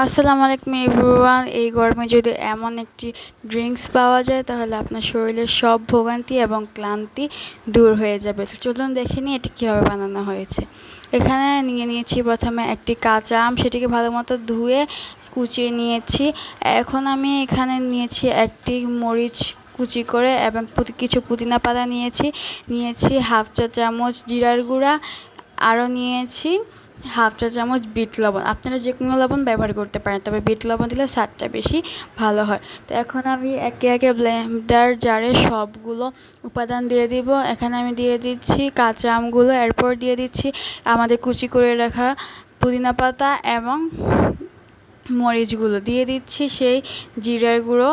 আসসালামু আলাইকুম এভরিওয়ান। এই গরমে যদি এমন একটি ড্রিঙ্কস পাওয়া যায় তাহলে আপনার শরীরের সব ভোগান্তি এবং ক্লান্তি দূর হয়ে যাবে। তো চলুন দেখে নিই এটি কীভাবে বানানো হয়েছে। এখানে নিয়েছি প্রথমে একটি কাঁচা আম, সেটিকে ভালো মতো ধুয়ে কুচিয়ে নিয়েছি। এখন আমি এখানে নিয়েছি একটি মরিচ কুচি করে এবং কিছু পুদিনা পাতা নিয়েছি হাফ চা চামচ জিরার গুঁড়া, আরও নিয়েছি হাফ চা চামচ বিট লবণ। আপনারা যে কোনো লবণ ব্যবহার করতে পারেন, তবে বিট লবণ দিলে স্বাদটা বেশি ভালো হয়। তো এখন আমি একে একে ব্লেন্ডার জারে সবগুলো উপাদান দিয়ে দিব। এখানে আমি দিয়ে দিচ্ছি কাঁচা আমগুলো, এরপর দিয়ে দিচ্ছি আমাদের কুচি করে রাখা পুদিনা পাতা এবং মরিচগুলো, দিয়ে দিচ্ছি সেই জিরার গুঁড়ো।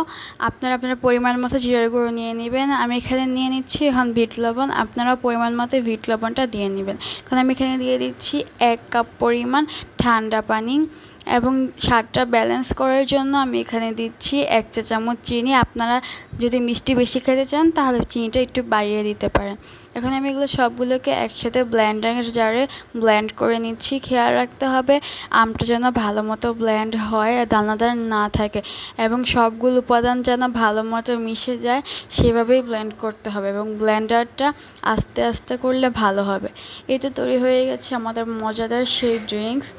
আপনারা আপনার পরিমাণ মতো জিরার গুঁড়ো নিয়ে নেবেন। আমি এখানে নিয়ে নিচ্ছি এখন বিট লবণ, আপনারাও পরিমাণ মতো বিট লবণটা দিয়ে নেবেন। এখন আমি এখানে দিয়ে দিচ্ছি 1 কাপ পরিমাণ ঠান্ডা পানি এবং স্বাদটা ব্যালেন্স করার জন্য আমি এখানে দিচ্ছি 1 চা চামচ চিনি। আপনারা যদি মিষ্টি বেশি খেতে চান তাহলে চিনিটা একটু বাড়িয়ে দিতে পারেন। এখন আমি এগুলো সবগুলোকে একসাথে ব্লেন্ডার জারে ব্লেন্ড করে নিচ্ছি। খেয়াল রাখতে হবে আমটা যেন ভালো মতো ব্লেন্ড হয়, দানাদার না থাকে এবং সবগুলো উপাদান যেন ভালো মতো মিশে যায় সেভাবেই ব্লেন্ড করতে হবে এবং ব্লেন্ডারটা আস্তে আস্তে করলে ভালো হবে। এই তো তৈরি হয়ে গেছে আমাদের মজাদার সেই ড্রিঙ্কস।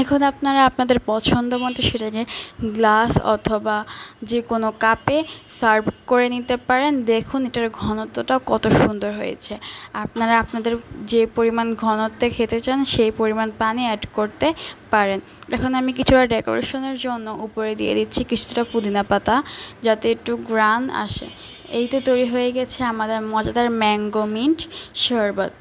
এখন আপনারা আপনাদের পছন্দ মতো সেটাকে গ্লাস অথবা যে কোনো কাপে সার্ভ করে নিতে পারেন। দেখুন এটার ঘনত্বটা কত সুন্দর হয়েছে। আপনারা আপনাদের যে পরিমাণ ঘনত্বে খেতে চান সেই পরিমাণ পানি অ্যাড করতে পারেন। এখন আমি কিছুটা ডেকোরেশনের জন্য উপরে দিয়ে দিচ্ছি কিছুটা পুদিনা পাতা, যাতে একটু ঘ্রাণ আসে। এই তো তৈরি হয়ে গেছে আমাদের মজাদার ম্যাঙ্গো মিন্ট শরবত।